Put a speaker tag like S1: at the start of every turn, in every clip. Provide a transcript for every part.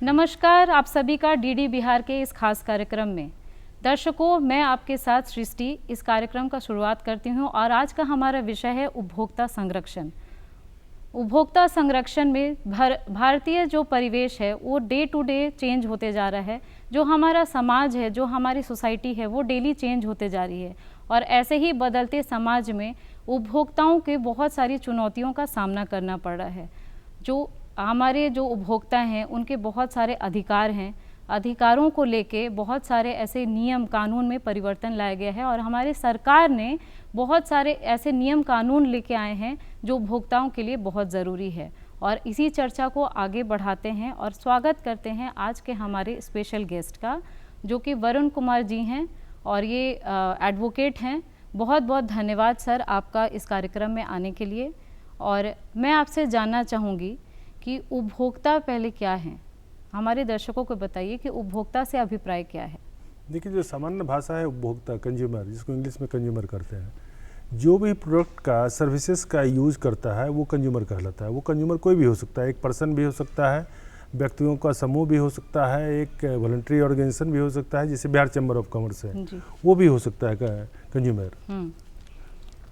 S1: नमस्कार, आप सभी का डीडी बिहार के इस खास कार्यक्रम में। दर्शकों, मैं आपके साथ सृष्टि इस कार्यक्रम का शुरुआत करती हूं और आज का हमारा विषय है उपभोक्ता संरक्षण। उपभोक्ता संरक्षण में भारतीय जो परिवेश है वो डे टू डे चेंज होते जा रहा है। जो हमारा समाज है, जो हमारी सोसाइटी है, वो डेली चेंज होते जा रही है और ऐसे ही बदलते समाज में उपभोक्ताओं के बहुत सारी चुनौतियों का सामना करना पड़ रहा है। जो हमारे जो उपभोक्ता हैं उनके बहुत सारे अधिकार हैं, अधिकारों को लेके बहुत सारे ऐसे नियम कानून में परिवर्तन लाया गया है और हमारे सरकार ने बहुत सारे ऐसे नियम कानून लेके आए हैं जो उपभोक्ताओं के लिए बहुत ज़रूरी है। और इसी चर्चा को आगे बढ़ाते हैं और स्वागत करते हैं आज के हमारे स्पेशल गेस्ट का, जो कि वरुण कुमार जी हैं और ये एडवोकेट हैं। बहुत बहुत धन्यवाद सर आपका इस कार्यक्रम में आने के लिए। और मैं आपसे जानना चाहूँगी कि उपभोक्ता पहले क्या हैं, हमारे दर्शकों को बताइए कि उपभोक्ता से अभिप्राय क्या है।
S2: देखिए, जो सामान्य भाषा है उपभोक्ता, कंज्यूमर, जिसको इंग्लिश में कंज्यूमर करते हैं, जो भी प्रोडक्ट का सर्विसेज का यूज करता है वो कंज्यूमर कहलाता है। वो कंज्यूमर कोई भी हो सकता है, एक पर्सन भी हो सकता है, व्यक्तियों का समूह भी हो सकता है, एक वॉलंटरी ऑर्गेनाइजेशन भी हो सकता है, जैसे बिहार चैम्बर ऑफ कॉमर्स है, वो भी हो सकता है कंज्यूमर।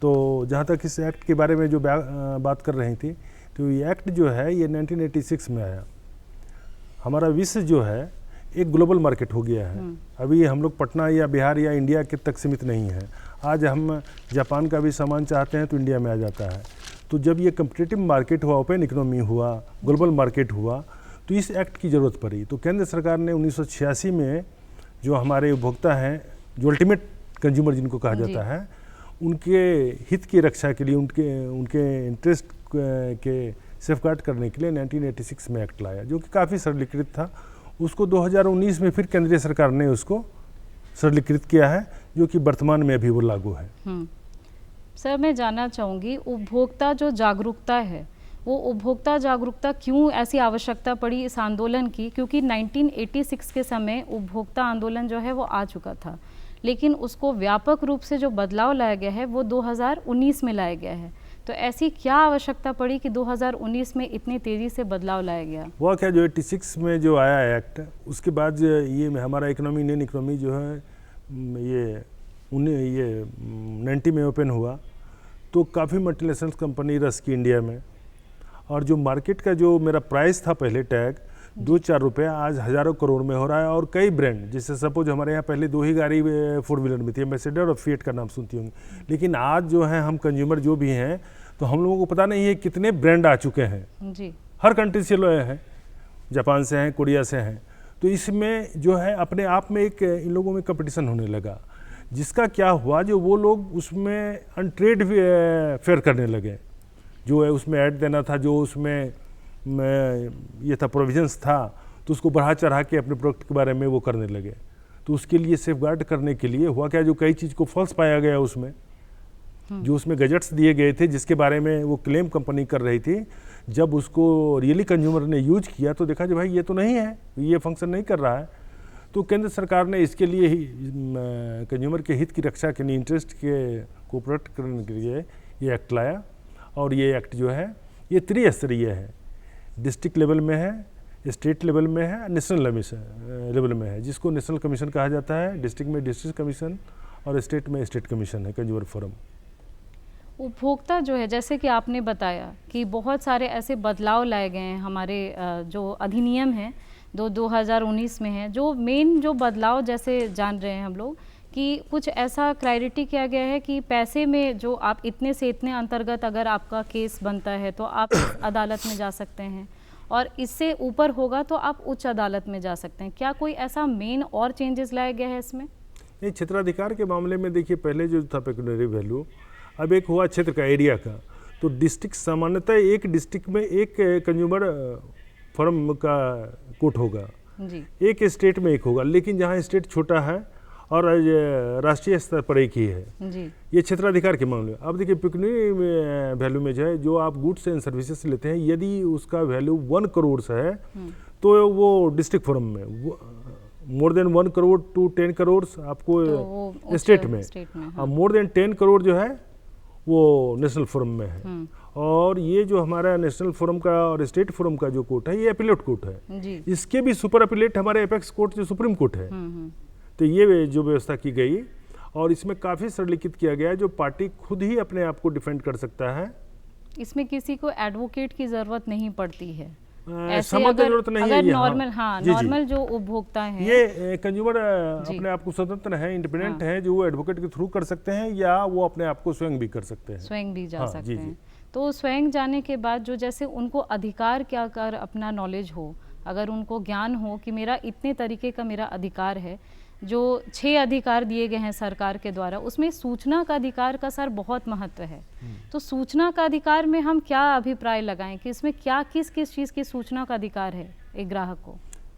S2: तो जहाँ तक इस एक्ट के बारे में जो बात कर रही थी, तो ये एक्ट जो है ये 1986 में आया। हमारा विश्व जो है एक ग्लोबल मार्केट हो गया है। अभी हम लोग पटना या बिहार या इंडिया के तक सीमित नहीं है। आज हम जापान का भी सामान चाहते हैं तो इंडिया में आ जाता है। तो जब ये कम्पिटिटिव मार्केट हुआ, ओपन इकोनॉमी हुआ, ग्लोबल मार्केट हुआ, तो इस एक्ट की ज़रूरत पड़ी। तो केंद्र सरकार ने 1986 में जो हमारे उपभोक्ता हैं, जो अल्टीमेट कंज्यूमर जिनको कहा जाता है, उनके हित की रक्षा के लिए, उनके इंटरेस्ट के सेफगार्ड करने के लिए 1986 में एक्ट लाया, जो कि काफ़ी सरलीकृत था। उसको 2019 में फिर केंद्रीय सरकार ने उसको सरलीकृत किया है, जो कि वर्तमान में अभी वो लागू है।
S1: सर, मैं जानना चाहूँगी उपभोक्ता जो जागरूकता है, वो उपभोक्ता जागरूकता क्यों ऐसी आवश्यकता पड़ी इस आंदोलन की? क्योंकि 1986 के समय उपभोक्ता आंदोलन जो है वो आ चुका था, लेकिन उसको व्यापक रूप से जो बदलाव लाया गया है वो 2019 में लाया गया है। तो ऐसी क्या आवश्यकता पड़ी कि 2019 में इतनी तेज़ी से बदलाव लाया गया?
S2: हुआ क्या, जो 86 में जो आया एक्ट, उसके बाद ये हमारा इकोनॉमी, इंडियन इकोनॉमी जो है ये 90 में ओपन हुआ, तो काफ़ी मल्टीनेशनल कंपनी रस की इंडिया में। और जो मार्केट का जो मेरा प्राइस था पहले टैग 2-4 रुपये, आज हज़ारों करोड़ में हो रहा है। और कई ब्रांड, जैसे सपोज हमारे यहाँ पहले 2 ही गाड़ी 4 व्हीलर में थी, एम्बेसडर और फिएट का नाम सुनती होंगी, लेकिन आज जो है हम कंज्यूमर जो भी हैं, तो हम लोगों को पता नहीं है कितने ब्रांड आ चुके हैं जी। हर कंट्री से लोग हैं, जापान से हैं, कोरिया से हैं। तो इसमें जो है अपने आप में एक इन लोगों में कंपटीशन होने लगा, जिसका क्या हुआ, जो वो लोग उसमें अनट्रेड फेयर करने लगे। जो है उसमें ऐड देना था, जो उसमें ये था प्रोविजंस था, तो उसको बढ़ा चढ़ा के अपने प्रोडक्ट के बारे में वो करने लगे। तो उसके लिए सेफगार्ड करने के लिए हुआ क्या, जो कई चीज़ को फॉल्स पाया गया उसमें, जो उसमें गजट्स दिए गए थे जिसके बारे में वो क्लेम कंपनी कर रही थी, जब उसको रियली कंज्यूमर ने यूज किया तो देखा जो भाई ये तो नहीं है, ये फंक्शन नहीं कर रहा है। तो केंद्र सरकार ने इसके लिए ही कंज्यूमर के हित की रक्षा के लिए, इंटरेस्ट के को प्रोटेक्ट करने के लिए ये एक्ट लाया। और ये एक्ट जो है ये त्रिस्तरीय है, डिस्ट्रिक्ट लेवल में है, स्टेट लेवल में है, नेशनल लेवल में है, जिसको नेशनल कमीशन कहा जाता है। डिस्ट्रिक्ट में डिस्ट्रिक्ट कमीशन और स्टेट में स्टेट कमीशन है, कंज्यूमर फोरम।
S1: उपभोक्ता जो है, जैसे कि आपने बताया कि बहुत सारे ऐसे बदलाव लाए गए हैं हमारे जो अधिनियम हैं 2019 में है। जो मेन जो बदलाव जैसे जान रहे हैं हम लोग कि कुछ ऐसा क्राइटेरिया किया गया है कि पैसे में जो आप इतने से इतने अंतर्गत अगर आपका केस बनता है तो आप अदालत में जा सकते हैं, और इससे ऊपर होगा तो आप उच्च अदालत में जा सकते हैं। क्या कोई ऐसा मेन और चेंजेस लाया गया है इसमें?
S2: नहीं, क्षेत्राधिकार के मामले में देखिए, पहले जो था पेक्यूनियरी वैल्यू, अब एक हुआ क्षेत्र का, एरिया का। तो डिस्ट्रिक्ट, सामान्यतः एक डिस्ट्रिक्ट में एक कंज्यूमर फर्म का कोर्ट होगा जी, एक स्टेट में एक होगा, लेकिन जहाँ स्टेट छोटा है और राष्ट्रीय स्तर पर एक ही है जी। ये क्षेत्राधिकार के मामले। अब देखिए, पेक्यूनियरी वैल्यू में जो है, जो आप गुड्स एंड सर्विसेज लेते हैं, यदि उसका वैल्यू 1 करोड़ से है तो वो डिस्ट्रिक्ट फॉरम में, more than 1 crore to 10 crore आपको तो स्टेट में, मोर देन 10 करोड़ जो है वो नेशनल फोरम में है। और ये जो हमारा नेशनल फोरम का और स्टेट फोरम का जो कोर्ट है, ये अपीलेट कोर्ट है
S1: जी।
S2: इसके भी सुपर अपीलेट हमारे एपेक्स कोर्ट जो सुप्रीम कोर्ट है। तो ये जो व्यवस्था की गई और इसमें काफ़ी सरलीकृत किया गया है, जो पार्टी खुद ही अपने आप को डिफेंड कर सकता है।
S1: इसमें किसी को एडवोकेट की जरूरत नहीं पड़ती है।
S2: ऐसे जरूरत नहीं है।
S1: नॉर्मल नॉर्मल जो उपभोक्ता हैं,
S2: ये कंज्यूमर अपने आप को स्वतंत्र है, इंडिपेंडेंट है, जो वो एडवोकेट के थ्रू कर सकते हैं या वो अपने आप को स्वयं भी कर सकते हैं,
S1: स्वयं भी जा सकते हैं। तो स्वयं जाने के बाद जो जैसे उनको अधिकार क्या कर अपना नॉलेज हो, अगर उनको ज्ञान हो कि मेरा इतने तरीके का मेरा अधिकार है, जो 6 अधिकार दिए गए हैं सरकार के द्वारा, उसमें सूचना का अधिकार का सर बहुत महत्व है। तो सूचना का अधिकार में हम क्या अभिप्राय लगाएं कि इसमें क्या किस किस चीज़ की सूचना का अधिकार है एक ग्राहक को?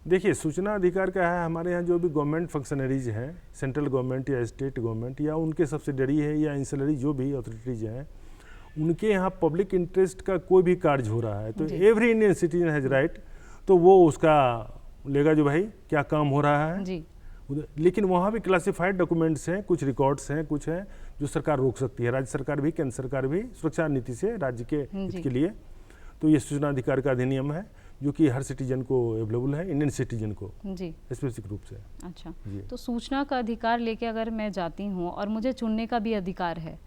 S2: देखिए, सूचना अधिकार क्या है, हमारे यहाँ जो भी गवर्नमेंट फंक्शनरीज हैं, सेंट्रल गवर्नमेंट या स्टेट गवर्नमेंट या उनके सब्सिडरी है या इंसलरी जो भी अथॉरिटीज हैं, उनके यहाँ पब्लिक इंटरेस्ट का कोई भी कार्य हो रहा है तो every Indian citizen has right, तो वो उसका लेगा जो भाई क्या काम हो रहा है
S1: जी।
S2: लेकिन वहाँ भी क्लासिफाइड डॉक्यूमेंट्स हैं, कुछ रिकॉर्ड्स हैं, कुछ हैं जो सरकार रोक सकती है, राज्य सरकार भी, केंद्र सरकार भी, सुरक्षा नीति से राज्य के हित के लिए। तो ये सूचना अधिकार का अधिनियम है जो कि हर सिटीजन को अवेलेबल है, इंडियन सिटीजन को
S1: जी
S2: स्पेसिफिक रूप से।
S1: अच्छा, तो सूचना का अधिकार लेके अगर मैं जाती हूँ और मुझे चुनने का भी अधिकार है,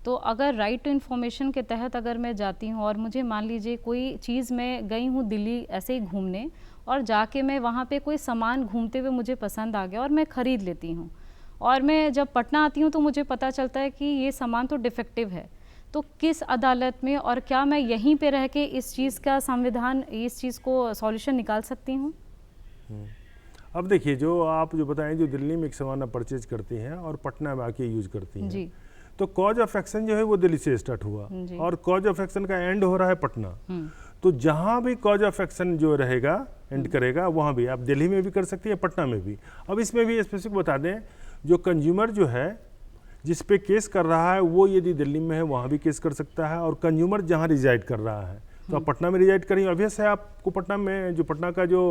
S1: तो अगर राइट टू इन्फॉर्मेशन के तहत अगर मैं जाती हूँ और मुझे मान लीजिए कोई चीज़, मैं गई हूँ दिल्ली ऐसे ही घूमने और जाके मैं वहाँ पे कोई सामान घूमते हुए मुझे पसंद आ गया और मैं ख़रीद लेती हूँ, और मैं जब पटना आती हूँ तो मुझे पता चलता है कि ये सामान तो डिफेक्टिव है, तो किस अदालत में और क्या मैं यहीं पे रह के इस चीज़ का संविधान, इस चीज़ को सॉल्यूशन निकाल सकती हूँ?
S2: अब देखिए, जो आप जो बताएं, जो दिल्ली में एक सामान आप परचेज करती हैं और पटना में आके यूज करती हैं
S1: जी।
S2: तो कॉज ऑफ एक्शन जो है वो दिल्ली से स्टार्ट हुआ और कॉज ऑफ एक्शन का एंड हो रहा है पटना। तो जहाँ भी कॉज ऑफ एक्शन जो रहेगा एंड करेगा, वहाँ भी आप दिल्ली में भी कर सकती है, पटना में भी। अब इसमें भी स्पेसिफिक बता दें, जो कंज्यूमर जो है जिस पे केस कर रहा है वो यदि दिल्ली में है वहाँ भी केस कर सकता है, और कंज्यूमर जहाँ रिजाइड कर रहा है, तो आप पटना में रिजाइड करेंगे, ऑब्वियस है आपको पटना में, जो पटना का जो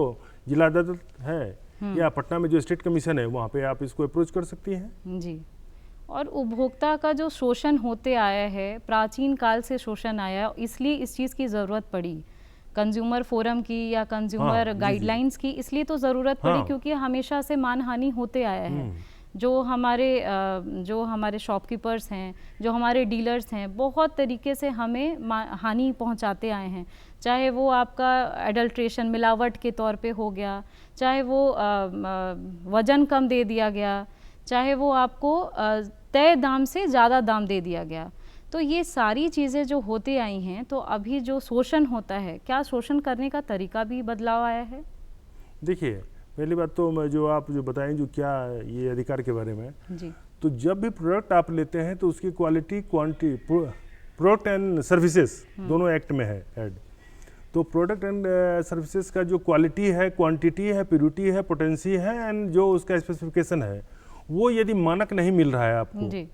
S2: जिला अदालत है या पटना में जो स्टेट कमीशन है, वहाँ पे आप इसको अप्रोच कर सकती हैं।
S1: जी। और उपभोक्ता का जो शोषण होते आया है, प्राचीन काल से शोषण आया, इसलिए इस चीज़ की ज़रूरत पड़ी कंज्यूमर फोरम की या कंज्यूमर गाइडलाइंस की, इसलिए तो ज़रूरत पड़ी क्योंकि हमेशा से मानहानि होते आया है। जो हमारे शॉपकीपर्स हैं, जो हमारे डीलर्स हैं, बहुत तरीके से हमें हानि पहुंचाते आए हैं, चाहे वो आपका एडल्ट्रेशन, मिलावट के तौर पे हो गया, चाहे वो वज़न कम दे दिया गया, चाहे वो आपको तय दाम से ज़्यादा दाम दे दिया गया। तो ये सारी चीज़ें जो होती आई हैं, तो अभी जो शोषण होता है, क्या शोषण करने का तरीका भी बदलाव आया है? देखिए,
S2: पहली बात तो मैं जो आप जो बताएं, जो क्या ये अधिकार के बारे में
S1: जी,
S2: तो जब भी प्रोडक्ट आप लेते हैं तो उसकी quality, quantity, product and services दोनों एक्ट में है ऐड। तो प्रोडक्ट एंड सर्विसेज का जो क्वालिटी है, क्वांटिटी है, प्योरिटी है, पोटेंसी है एंड जो उसका स्पेसिफिकेशन है, वो यदि मानक नहीं मिल रहा है आपको
S1: जी,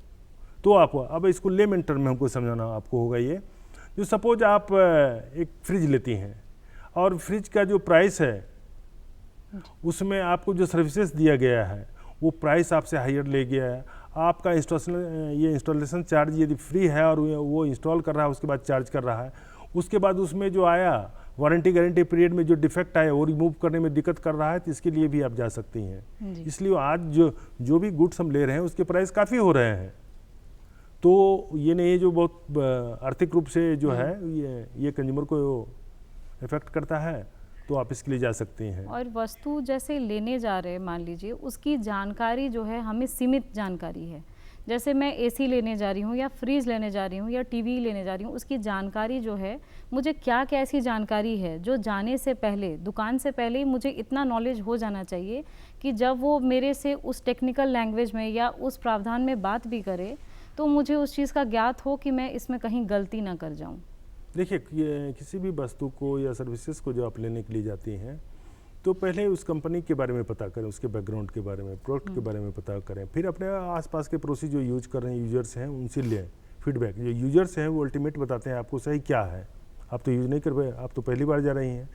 S2: तो आप, अब इसको लेमन टर्म में हमको समझाना आपको होगा। ये जो सपोज आप एक फ्रिज लेती हैं और फ्रिज का जो प्राइस है उसमें आपको जो सर्विसेज दिया गया है वो प्राइस आपसे हायर ले गया है, आपका इंस्टॉलेशन चार्ज यदि फ्री है और वो इंस्टॉल कर रहा है उसके बाद चार्ज कर रहा है, उसके बाद उसमें जो आया वारंटी गारंटी पीरियड में जो डिफेक्ट आया वो रिमूव करने में दिक्कत कर रहा है, तो इसके लिए भी आप जा सकती हैं। इसलिए आज जो भी गुड्स हम ले रहे हैं उसके प्राइस काफ़ी हो रहे हैं, तो ये नहीं, जो बहुत आर्थिक रूप से जो है ये कंज्यूमर को इफेक्ट करता है, तो आप इसके लिए जा सकते हैं।
S1: और वस्तु जैसे लेने जा रहे हैं, मान लीजिए उसकी जानकारी जो है हमें सीमित जानकारी है, जैसे मैं एसी लेने जा रही हूँ या फ्रिज लेने जा रही हूँ या टीवी लेने जा रही हूँ, उसकी जानकारी जो है, मुझे क्या क्या ऐसी जानकारी है जो जाने से पहले, दुकान से पहले ही मुझे इतना नॉलेज हो जाना चाहिए कि जब वो मेरे से उस टेक्निकल लैंग्वेज में या उस प्रावधान में बात भी करे तो मुझे उस चीज़ का ज्ञात हो कि मैं इसमें कहीं गलती ना कर जाऊँ।
S2: देखिए, किसी भी वस्तु को या सर्विसेज को जो आप लेने के लिए जाती हैं तो पहले उस कंपनी के बारे में पता करें, उसके बैकग्राउंड के बारे में, प्रोडक्ट के बारे में पता करें, फिर अपने आसपास के पड़ोसी जो यूज कर रहे हैं, यूजर्स हैं, उनसे लें फीडबैक। जो यूजर्स हैं वो अल्टीमेट बताते हैं आपको सही क्या है, आप तो यूज़ नहीं कर पाए, आप तो पहली बार जा रही हैं।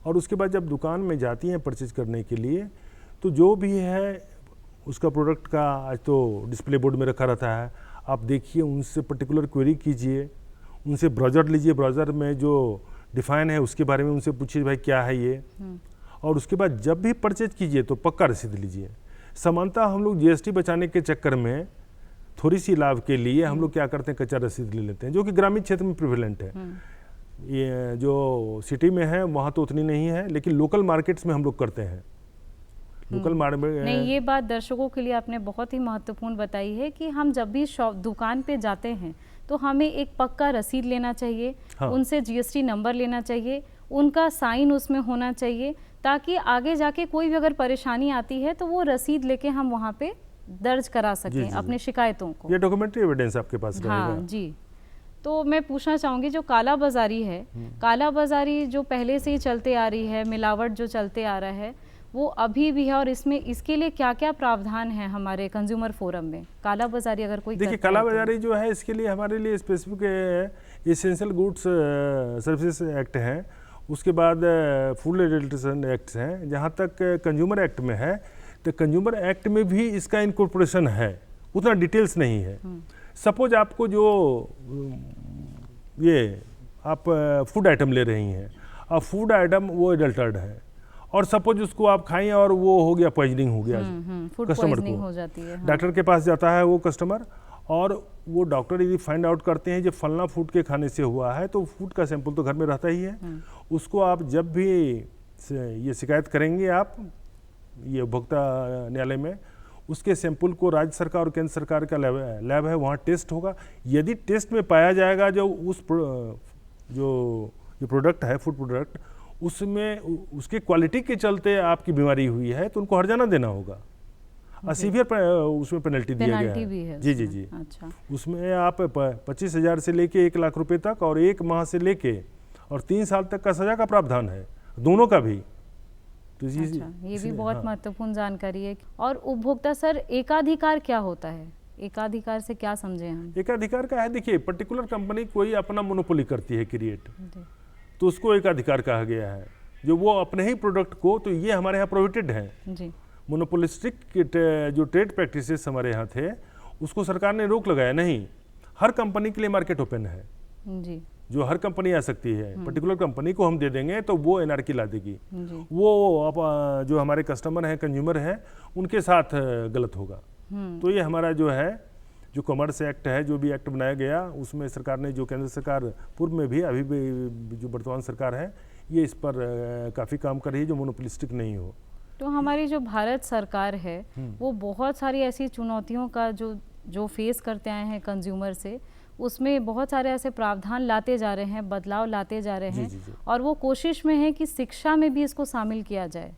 S2: और उसके बाद जब दुकान में जाती हैं परचेज करने के लिए, तो जो भी है उसका प्रोडक्ट का आज तो डिस्प्ले बोर्ड में रखा रहता है, आप देखिए, उनसे पर्टिकुलर क्वेरी कीजिए, उनसे ब्राउज़र लीजिए, ब्राउज़र में जो डिफाइन है उसके बारे में उनसे पूछिए भाई क्या है ये, और उसके बाद जब भी परचेज कीजिए तो पक्का रसीद लीजिए। सामान्यतः हम लोग जीएसटी बचाने के चक्कर में थोड़ी सी लाभ के लिए हम लोग क्या करते हैं, कच्चा रसीद ले लेते हैं, जो कि ग्रामीण क्षेत्र में प्रिवेलेंट है। ये जो सिटी में है वहाँ तो उतनी नहीं है, लेकिन लोकल मार्केट्स में हम लोग करते हैं। लोकल मार्केट
S1: नहीं, ये बात दर्शकों के लिए आपने बहुत ही महत्वपूर्ण बताई है कि हम जब भी शॉप दुकान पे जाते हैं तो हमें एक पक्का रसीद लेना चाहिए,
S2: हाँ।
S1: उनसे जीएसटी नंबर लेना चाहिए, उनका साइन उसमें होना चाहिए, ताकि आगे जाके कोई भी अगर परेशानी आती है तो वो रसीद लेके हम वहाँ पे दर्ज करा सकें अपने शिकायतों को।
S2: ये डॉक्यूमेंट्री एविडेंस आपके पास रहेगा।
S1: हाँ जी। तो मैं पूछना चाहूँगी, जो काला बाजारी है, काला बाजारी जो पहले से ही चलते आ रही है, मिलावट जो चलते आ रहा है, वो अभी भी है, और इसमें इसके लिए क्या क्या प्रावधान है हमारे कंज्यूमर फोरम में? काला बाजारी अगर कोई
S2: देखिए, काला बाजारी जो है इसके लिए हमारे लिए specific essential goods services act है, उसके बाद फूड एडल्ट्रेशन एक्ट हैं। जहाँ तक कंज्यूमर एक्ट में है तो कंज्यूमर एक्ट में भी इसका इनकॉर्पोरेशन है, उतना डिटेल्स नहीं है। सपोज आपको जो ये आप फूड आइटम ले रही हैं, अब फूड आइटम वो एडल्टर्ड है, और सपोज उसको आप खाएं और वो हो गया, पॉइजनिंग हो गया कस्टमर को,
S1: हो जाती है।
S2: डॉक्टर के पास जाता है वो कस्टमर, और वो डॉक्टर यदि फाइंड आउट करते हैं जब फलना फूड के खाने से हुआ है, तो फूड का सैंपल तो घर में रहता ही है। उसको आप जब भी ये शिकायत करेंगे आप ये उपभोक्ता न्यायालय में, उसके सैंपल को राज्य सरकार और केंद्र सरकार का लैब है वहाँ टेस्ट होगा। यदि टेस्ट में पाया जाएगा जो जो प्रोडक्ट है, फूड प्रोडक्ट, उसमें उसकी क्वालिटी के चलते आपकी बीमारी हुई है, तो उनको हर्जाना देना होगा, और सीवियर उसमें पेनल्टी दिया गया है। जी जी जी।
S1: अच्छा।
S2: उसमें आप 25,000 से लेके 1 लाख रुपए तक, और 1 माह से लेके और 3 साल तक का सजा का प्रावधान है, दोनों का भी। तो
S1: अच्छा, ये भी बहुत महत्वपूर्ण जानकारी है। और उपभोक्ता सर, एकाधिकार क्या होता है? एकाधिकार से क्या समझे हम?
S2: एकाधिकार का है, देखिए, पर्टिकुलर कंपनी कोई अपना मोनोपोली करती है क्रिएट, तो उसको एकाधिकार कहा गया है, जो वो अपने ही प्रोडक्ट को, तो ये हमारे यहाँ प्रोहिबिटेड है जी। मोनोपोलिस्टिक जो ट्रेड प्रैक्टिसेस हमारे यहाँ थे, उसको सरकार ने रोक लगाया नहीं। हर कंपनी के लिए मार्केट ओपन है जी, जो हर कंपनी आ सकती है। पर्टिकुलर कंपनी को हम दे देंगे तो वो एनआरकी ला देगी, वो जो हमारे कस्टमर हैं, कंज्यूमर हैं, उनके साथ गलत होगा। तो ये हमारा जो है, जो कॉमर्स एक्ट है, जो भी एक्ट बनाया गया, उसमें सरकार ने, जो केंद्र सरकार पूर्व में भी, अभी भी जो वर्तमान सरकार है, ये इस पर काफ़ी काम कर रही है, जो मोनोपोलिस्टिक नहीं हो।
S1: तो हमारी जो भारत सरकार है वो बहुत सारी ऐसी चुनौतियों का जो फेस करते आए हैं कंज्यूमर से, उसमें बहुत सारे ऐसे प्रावधान लाते जा रहे हैं, बदलाव लाते जा रहे हैं। जी। और वो कोशिश में है कि शिक्षा में भी इसको शामिल किया जाए।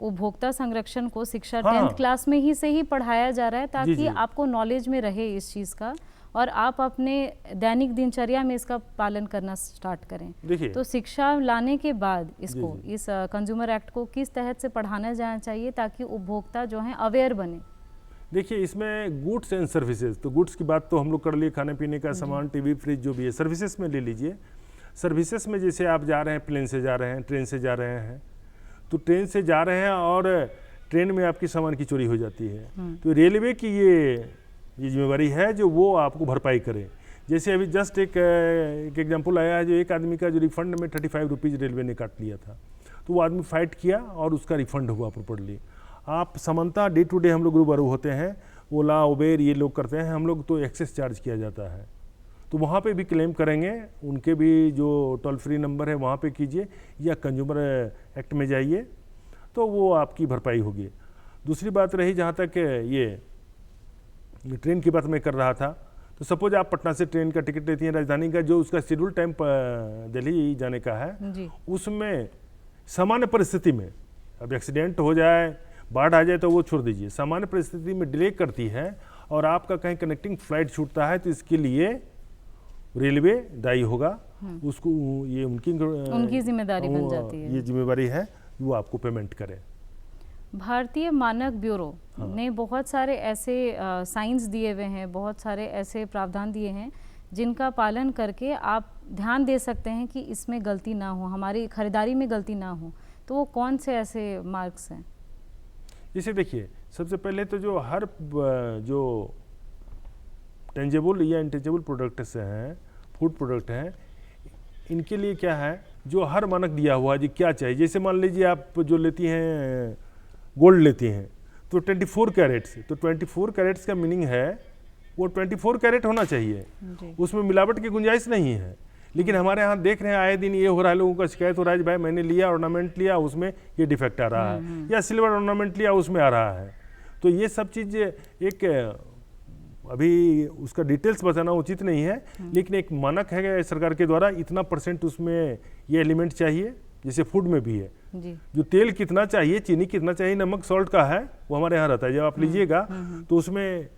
S1: उपभोक्ता संरक्षण को शिक्षा 10th क्लास में ही से ही पढ़ाया जा रहा है, ताकि आपको नॉलेज में रहे इस चीज़ का, और आप अपने दैनिक दिनचर्या में इसका पालन करना स्टार्ट करें। तो शिक्षा लाने के बाद इसको, इस कंज्यूमर एक्ट को किस तहत से पढ़ाना जाना चाहिए ताकि उपभोक्ता जो है अवेयर बने?
S2: देखिए, इसमें गुड्स एंड सर्विसेज, तो गुड्स की बात तो हम लोग कर लिए, खाने पीने का सामान, टीवी, फ्रिज, जो भी है। सर्विसेज में ले लीजिए, सर्विसेज में जैसे आप जा रहे हैं, प्लेन से जा रहे हैं, ट्रेन से जा रहे हैं, तो ट्रेन से जा रहे हैं और ट्रेन में आपकी सामान की चोरी हो जाती है, तो रेलवे की ये जिम्मेवारी है जो वो आपको भरपाई करे। जैसे अभी जस्ट एक एग्जाम्पल आया है, जो एक आदमी का जो रिफंड में 35 रुपीज़ रेलवे ने काट लिया था, तो वो आदमी फाइट किया और उसका रिफंड हुआ प्रॉपर्ली। आप समानता डे टू डे हम लोग रूबरू होते हैं, ओला, उबेर, ये लोग करते हैं, हम लोग तो एक्सेस चार्ज किया जाता है, तो वहाँ पे भी क्लेम करेंगे। उनके भी जो टोल फ्री नंबर है वहाँ पे कीजिए, या कंज्यूमर एक्ट में जाइए, तो वो आपकी भरपाई होगी। दूसरी बात रही, जहाँ तक ये ट्रेन की बात मैं कर रहा था, तो सपोज आप पटना से ट्रेन का टिकट लेती हैं राजधानी का, जो उसका शेड्यूल टाइम दिल्ली जाने का है, उसमें सामान्य परिस्थिति में अब एक्सीडेंट हो जाए, बाढ़ आ जाए, तो वो छोड़ दीजिए, सामान्य परिस्थिति में डिले करती है और आपका कहीं कनेक्टिंग फ्लाइट छूटता है, तो इसके लिए रेलवे दायी होगा। उसको ये उनकी
S1: जिम्मेदारी बन जाती है,
S2: ये जिम्मेवारी है वो आपको पेमेंट करे।
S1: भारतीय मानक ब्यूरो ने बहुत सारे ऐसे साइंस दिए हुए हैं, बहुत सारे ऐसे प्रावधान दिए हैं जिनका पालन करके आप ध्यान दे सकते हैं कि इसमें गलती ना हो, हमारी खरीदारी में गलती ना हो। तो वो कौन से ऐसे मार्क्स हैं?
S2: जैसे देखिए, सबसे पहले तो जो जो टेंजेबल या इंटेंजेबल प्रोडक्ट्स हैं, फूड प्रोडक्ट हैं, इनके लिए क्या है जो हर मानक दिया हुआ है जी क्या चाहिए। जैसे मान लीजिए आप जो लेती हैं गोल्ड लेती हैं तो 24 कैरेट्स, तो 24 कैरेट्स का मीनिंग है वो 24 कैरेट होना चाहिए, उसमें मिलावट की गुंजाइश नहीं है। लेकिन हमारे यहाँ देख रहे हैं आए दिन ये हो रहा है, लोगों का शिकायत हो रहा है भाई मैंने लिया ऑर्नामेंट लिया उसमें ये डिफेक्ट आ रहा है, या सिल्वर ऑर्नामेंट लिया उसमें आ रहा है। तो ये सब चीज़ एक अभी उसका डिटेल्स बताना उचित नहीं है, लेकिन एक मानक है सरकार के द्वारा इतना % उसमें ये एलिमेंट चाहिए, जैसे फूड में भी है
S1: जी।
S2: जो तेल कितना चाहिए, चीनी कितना चाहिए, नमक सॉल्ट का है वो हमारे यहाँ रहता है। जब आप लीजिएगा तो उसमें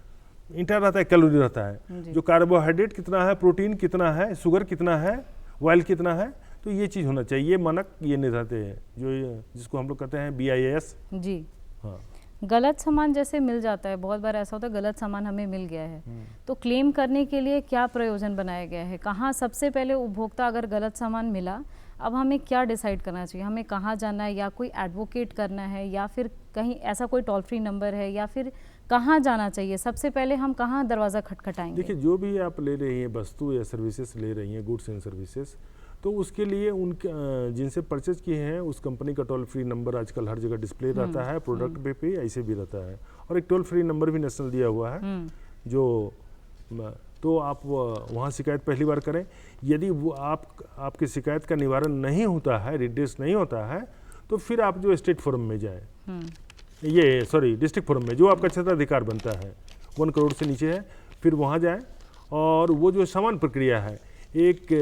S2: इंटर रहता है, कैलोरी रहता है, जो कार्बोहाइड्रेट कितना है, प्रोटीन कितना है, शुगर कितना है, ऑयल कितना है, तो ये चीज़ होना चाहिए। ये मानक ये नहीं रहते हैं जो जिसको हम लोग कहते हैं BIS
S1: जी।
S2: हाँ।
S1: गलत सामान जैसे मिल जाता है, बहुत बार ऐसा होता है गलत सामान हमें मिल गया है, तो क्लेम करने के लिए क्या प्रयोजन बनाया गया है? कहाँ सबसे पहले उपभोक्ता अगर गलत सामान मिला, अब हमें क्या डिसाइड करना चाहिए? हमें कहाँ जाना है, या कोई एडवोकेट करना है, या फिर कहीं ऐसा कोई टोल फ्री नंबर है, या फिर कहाँ जाना चाहिए? सबसे पहले हम कहाँ दरवाज़ा खटखटाएंगे?
S2: देखिए जो भी आप ले रही हैं वस्तु या सर्विसेज ले रही हैं, गुड्स एंड सर्विसेज, तो उसके लिए उनके जिनसे परचेज किए हैं उस कंपनी का टोल फ्री नंबर आजकल हर जगह डिस्प्ले रहता है, प्रोडक्ट पे ऐसे भी रहता है, और एक टोल फ्री नंबर भी नेशनल दिया हुआ है जो तो आप वहाँ शिकायत पहली बार करें। यदि वो आपकी शिकायत का निवारण नहीं होता है, रिड्रेस नहीं होता है, तो फिर आप जो स्टेट फोरम में जाएं, ये सॉरी डिस्ट्रिक्ट फोरम में जो आपका क्षेत्राधिकार बनता है 1 करोड़ से नीचे है, फिर वहाँ जाएं और वो जो समान प्रक्रिया है एक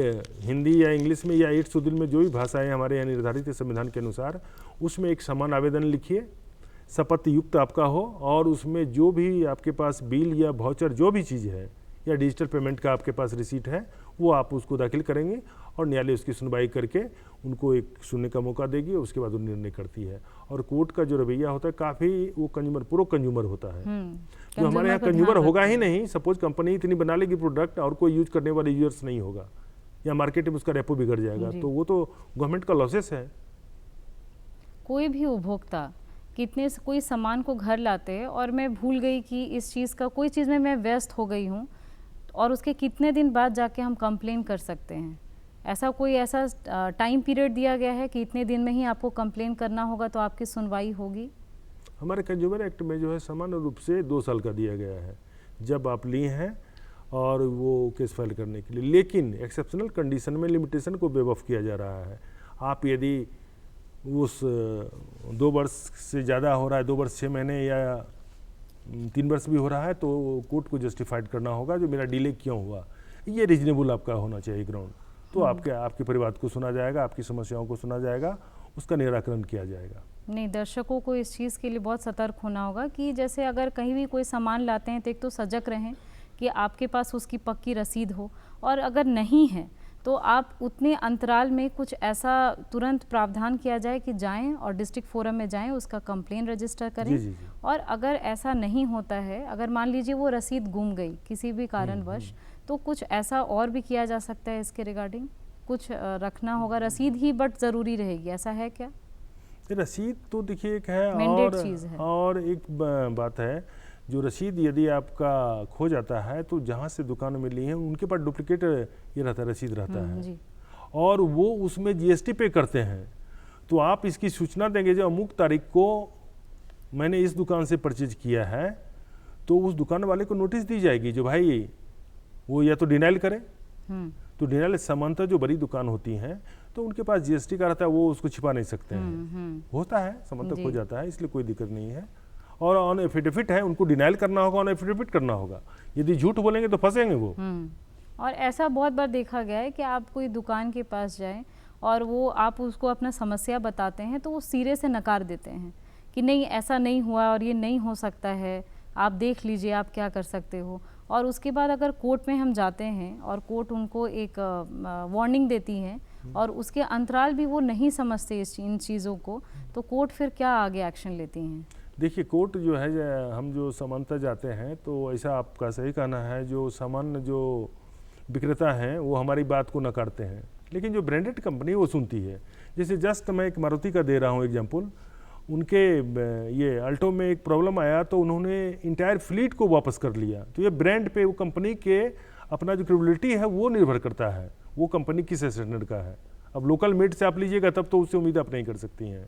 S2: हिंदी या इंग्लिश में या 8 दिन में जो भी भाषाएं हमारे यहाँ निर्धारित है संविधान के अनुसार, उसमें एक समान आवेदन लिखिए, शपथ युक्त आपका हो, और उसमें जो भी आपके पास बिल या वाउचर जो भी चीज़ है या डिजिटल पेमेंट का आपके पास रिसीट है वो आप उसको दाखिल करेंगे और न्यायालय उसकी सुनवाई करके उनको एक सुनने का मौका देगी, उसके बाद वो निर्णय करती है। और कोर्ट का जो रवैया होता है काफ़ी वो प्रो कंज्यूमर होता है, जो हमारे यहाँ कंज्यूमर होगा ही नहीं। सपोज कंपनी इतनी बना लेगी प्रोडक्ट और कोई यूज करने वाले यूजर्स नहीं होगा, या मार्केट में उसका रेपो बिगड़ जाएगा, तो वो तो गवर्नमेंट का लॉसेस है।
S1: कोई भी उपभोक्ता कोई सामान को घर लाते हैं और मैं भूल गई कि इस चीज़ का कोई चीज़ में मैं व्यस्त हो गई हूँ, और उसके कितने दिन बाद जाके हम कंप्लेन कर सकते हैं? ऐसा टाइम पीरियड दिया गया है कि इतने दिन में ही आपको कंप्लेन करना होगा तो आपकी सुनवाई होगी?
S2: हमारे कंज्यूमर एक्ट में जो है सामान्य रूप से 2 साल का दिया गया है जब आप लिए हैं और वो केस फाइल करने के लिए, लेकिन एक्सेप्शनल कंडीशन में लिमिटेशन को वेव ऑफ किया जा रहा है। आप यदि उस 2 वर्ष से ज़्यादा हो रहा है, 2 वर्ष 6 महीने या 3 वर्ष भी हो रहा है, तो कोर्ट को जस्टिफाइड करना होगा जो मेरा डिले क्यों हुआ, ये रीजनेबल आपका होना चाहिए ग्राउंड, तो आपके परिवार को सुना जाएगा, आपकी समस्याओं को सुना जाएगा, उसका निराकरण किया जाएगा।
S1: नहीं, दर्शकों को इस चीज़ के लिए बहुत सतर्क होना होगा कि जैसे अगर कहीं भी कोई सामान लाते हैं तो एक तो सजग रहें कि आपके पास उसकी पक्की रसीद हो, और अगर नहीं है तो आप उतने अंतराल में कुछ ऐसा तुरंत प्रावधान किया जाए कि जाएं और डिस्ट्रिक्ट फोरम में जाएं, उसका कंप्लेन रजिस्टर करें।
S2: जी।
S1: और अगर ऐसा नहीं होता है, अगर मान लीजिए वो रसीद गुम गई किसी भी कारणवश, तो कुछ ऐसा और भी किया जा सकता है इसके रिगार्डिंग? कुछ रखना होगा, रसीद ही बट ज़रूरी रहेगी, ऐसा है क्या?
S2: रसीद तो देखिए एक है, और एक बात है, जो रसीद यदि आपका खो जाता है तो जहाँ से दुकान में ली है उनके पास डुप्लीकेट ये रहता है, रसीद रहता है
S1: जी।
S2: और वो उसमें GST पे करते हैं, तो आप इसकी सूचना देंगे जो अमुक तारीख को मैंने इस दुकान से परचेज किया है, तो उस दुकान वाले को नोटिस दी जाएगी जो भाई वो या तो डिनाइल करे, तो डिनाइल सामान्यतः जो बड़ी दुकान होती हैं तो उनके पास GST का रहता है, वो उसको छिपा नहीं सकते हैं, होता है सामान्यतः हो जाता है, इसलिए कोई दिक्कत नहीं है। और ऑन एफिडेविट है, उनको डिनाइल करना होगा, ऑन एफिडेविट करना होगा, यदि झूठ बोलेंगे तो फंसेंगे वो।
S1: और ऐसा बहुत बार देखा गया है कि आप कोई दुकान के पास जाएं और वो आप उसको अपना समस्या बताते हैं तो वो सिरे से नकार देते हैं कि नहीं ऐसा नहीं हुआ और ये नहीं हो सकता है, आप देख लीजिए आप क्या कर सकते हो। और उसके बाद अगर कोर्ट में हम जाते हैं और कोर्ट उनको एक वार्निंग देती है और उसके अंतराल भी वो नहीं समझते इन चीज़ों को, तो कोर्ट फिर क्या आगे एक्शन लेती हैं?
S2: देखिए कोर्ट जो है, हम जो समानता जाते हैं तो ऐसा आपका सही कहना है, जो सामान्य जो विक्रेता हैं वो हमारी बात को नकारते हैं, लेकिन जो ब्रांडेड कंपनी वो सुनती है। जैसे जस्ट मैं एक मारुति का दे रहा हूँ एग्जांपल, उनके ये अल्टो में एक प्रॉब्लम आया तो उन्होंने इंटायर फ्लीट को वापस कर लिया, तो ये ब्रांड पे वो कंपनी के अपना जो क्रेडिबिलिटी है वो निर्भर करता है वो कंपनी किस स्टैंडर्ड का है। अब लोकल मेड से आप लीजिएगा तब तो उससे उम्मीद आप नहीं कर सकती हैं।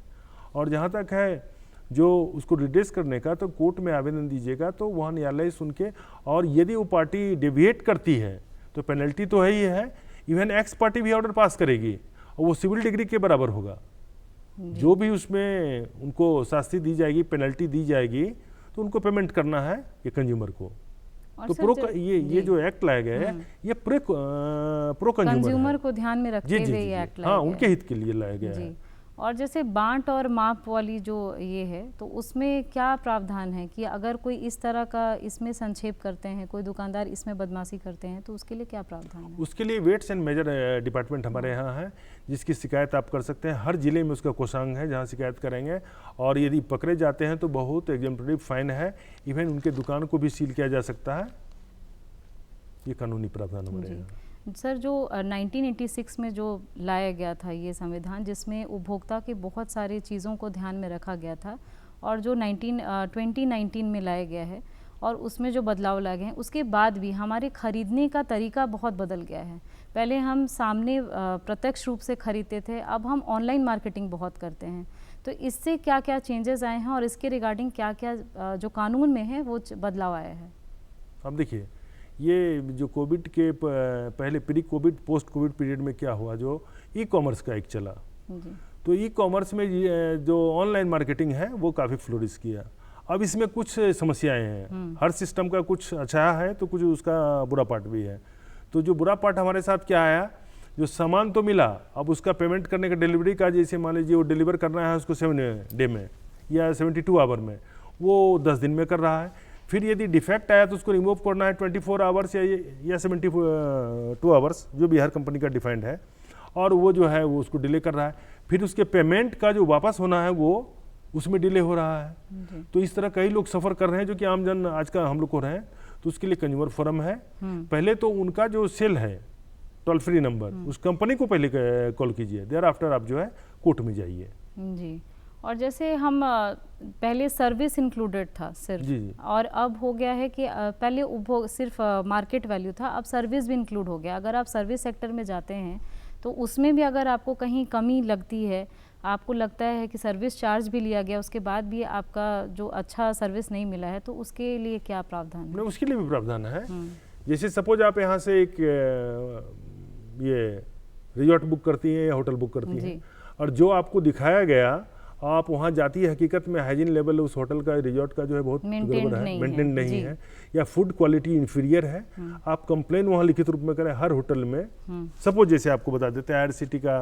S2: और जहाँ तक है जो उसको रिड्रेस करने का, तो कोर्ट में आवेदन दीजिएगा तो वहाँ न्यायालय सुन के, और यदि वो पार्टी डेविएट करती है तो पेनल्टी तो है ही है, इवन एक्स पार्टी भी ऑर्डर पास करेगी और वो सिविल डिग्री के बराबर होगा। जो भी उसमें उनको शास्ति दी जाएगी, पेनल्टी दी जाएगी, तो उनको पेमेंट करना है ये कंज्यूमर को। तो ये जो एक्ट लाया गया है ये प्रो
S1: कंज्यूमर को ध्यान में रखते हुए ये एक्ट लाया गया है।
S2: उनके हित के लिए लाया गया है।
S1: और जैसे बांट और माप वाली जो ये है, तो उसमें क्या प्रावधान है कि अगर कोई इस तरह का इसमें संक्षेप करते हैं, कोई दुकानदार इसमें बदमाशी करते हैं, तो उसके लिए क्या प्रावधान है?
S2: उसके लिए वेट्स एंड मेजर डिपार्टमेंट हमारे यहाँ है, जिसकी शिकायत आप कर सकते हैं। हर जिले में उसका कोषांग है जहाँ शिकायत करेंगे, और यदि पकड़े जाते हैं तो बहुत एग्जाम्पलरी फाइन है, इवन उनके दुकान को भी सील किया जा सकता है। ये कानूनी प्रावधान हमारे यहाँ।
S1: सर, जो 1986 में जो लाया गया था ये संविधान, जिसमें उपभोक्ता के बहुत सारी चीज़ों को ध्यान में रखा गया था, और जो 2019 में लाया गया है और उसमें जो बदलाव लाए गए हैं, उसके बाद भी हमारे ख़रीदने का तरीका बहुत बदल गया है। पहले हम सामने प्रत्यक्ष रूप से खरीदते थे, अब हम ऑनलाइन मार्केटिंग बहुत करते हैं। तो इससे क्या क्या चेंजेस आए हैं और इसके रिगार्डिंग क्या क्या जो कानून में है वो बदलाव आया है?
S2: अब देखिए, ये जो कोविड के पहले pre Covid post Covid period में क्या हुआ, जो ई कॉमर्स का एक चला, तो ई कॉमर्स में जो ऑनलाइन मार्केटिंग है वो काफ़ी फ्लोरिश किया। अब इसमें कुछ समस्याएं हैं, हर सिस्टम का कुछ अच्छा है तो कुछ उसका बुरा पार्ट भी है। तो जो बुरा पार्ट हमारे साथ क्या आया, जो सामान तो मिला, अब उसका पेमेंट करने का, डिलीवरी का, जैसे मान लीजिए वो डिलीवर करना है उसको 7 डे में या 72 आवर में, वो 10 दिन में कर रहा है। फिर यदि डिफेक्ट आया तो उसको रिमूव करना है 24 आवर्स या 72 आवर्स, जो भी हर कंपनी का डिफाइंड है, और वो जो है वो उसको डिले कर रहा है। फिर उसके पेमेंट का जो वापस होना है वो उसमें डिले हो रहा है। तो इस तरह कई लोग सफ़र कर रहे हैं, जो कि आम जन आज का हम लोग को रहे हैं। तो उसके लिए कंज्यूमर फोरम है। पहले तो उनका जो सेल है, टोल फ्री नंबर, उस कंपनी को पहले कॉल कीजिए, देयर आफ्टर आप जो है कोर्ट में जाइए।
S1: जी। और जैसे हम पहले सर्विस इंक्लूडेड था सिर्फ,
S2: जी।
S1: और अब हो गया है कि पहले उपभोग सिर्फ मार्केट वैल्यू था, अब सर्विस भी इंक्लूड हो गया। अगर आप सर्विस सेक्टर में जाते हैं तो उसमें भी अगर आपको कहीं कमी लगती है, आपको लगता है कि सर्विस चार्ज भी लिया गया, उसके बाद भी आपका जो अच्छा सर्विस नहीं मिला है, तो उसके लिए क्या प्रावधान है?
S2: उसके लिए भी प्रावधान है। जैसे सपोज आप यहाँ से एक ये रिजॉर्ट बुक करती हैं या होटल बुक करती हैं, और जो आपको दिखाया गया, आप वहाँ जाती है, हकीकत में हाइजीन लेवल उस होटल का, रिजॉर्ट का जो है बहुत गड़बड़ है, मेंटेन नहीं है, या फूड क्वालिटी इंफीरियर है, आप कंप्लेन वहाँ लिखित रूप में करें। हर होटल में सपोज जैसे आपको बता देते हैं, IRCTC का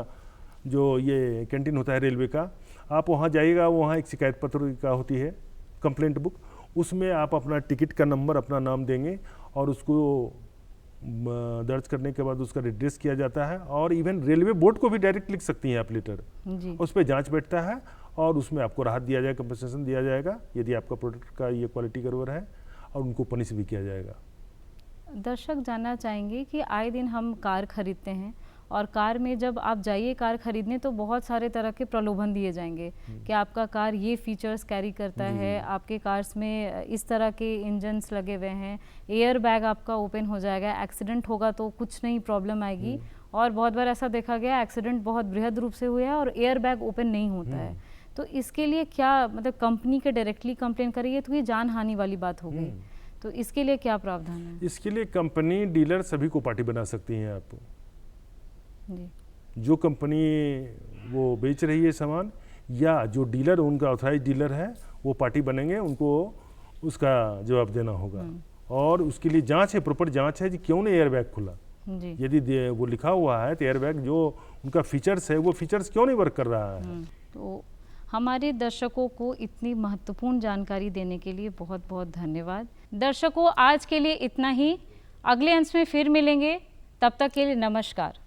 S2: जो ये कैंटीन होता है रेलवे का, आप वहाँ जाइएगा, वहाँ एक शिकायत पत्र का होती है, कंप्लेंट बुक, उसमें आप अपना टिकट का नंबर, अपना नाम देंगे, और उसको दर्ज करने के बाद उसका रिड्रेस किया जाता है। और इवन रेलवे बोर्ड को भी डायरेक्ट लिख सकती हैं आप लेटर, उस पर जांच बैठता है और उसमें आपको राहत दिया जाएगा, कंपनसेशन दिया जाएगा यदि आपका प्रोडक्ट का ये क्वालिटी गड़बड़ है, और उनको पनिश भी किया जाएगा।
S1: दर्शक जानना चाहेंगे कि आए दिन हम कार खरीदते हैं, और कार में जब आप जाइए कार खरीदने तो बहुत सारे तरह के प्रलोभन दिए जाएंगे कि आपका कार ये फीचर्स कैरी करता है, आपके कार्स में इस तरह के इंजन्स लगे हुए हैं, एयर बैग आपका ओपन हो जाएगा, एक्सीडेंट होगा तो कुछ नहीं प्रॉब्लम आएगी। और बहुत बार ऐसा देखा गया एक्सीडेंट बहुत बृहद रूप से हुआ है और एयर बैग ओपन नहीं होता है। तो इसके लिए क्या मतलब कंपनी के डायरेक्टली कंप्लेन करिए तो ये जान हानि वाली बात हो गई, तो इसके लिए क्या प्रावधान है?
S2: इसके लिए कंपनी, डीलर सभी को पार्टी बना सकती हैं आप। जो कंपनी वो बेच रही है सामान, या जो डीलर उनका ऑथराइज डीलर है, वो पार्टी बनेंगे, उनको उसका जवाब देना होगा। और उसके लिए जांच है, प्रॉपर जांच है कि क्यों नहीं एयरबैग खुला। यदि वो लिखा हुआ है तो एयरबैग जो उनका फीचर्स है, वो फीचर्स क्यों नहीं वर्क कर रहा है।
S1: तो हमारे दर्शकों को इतनी महत्वपूर्ण जानकारी देने के लिए बहुत बहुत धन्यवाद। दर्शकों, आज के लिए इतना ही, अगले अंश में फिर मिलेंगे, तब तक के लिए नमस्कार।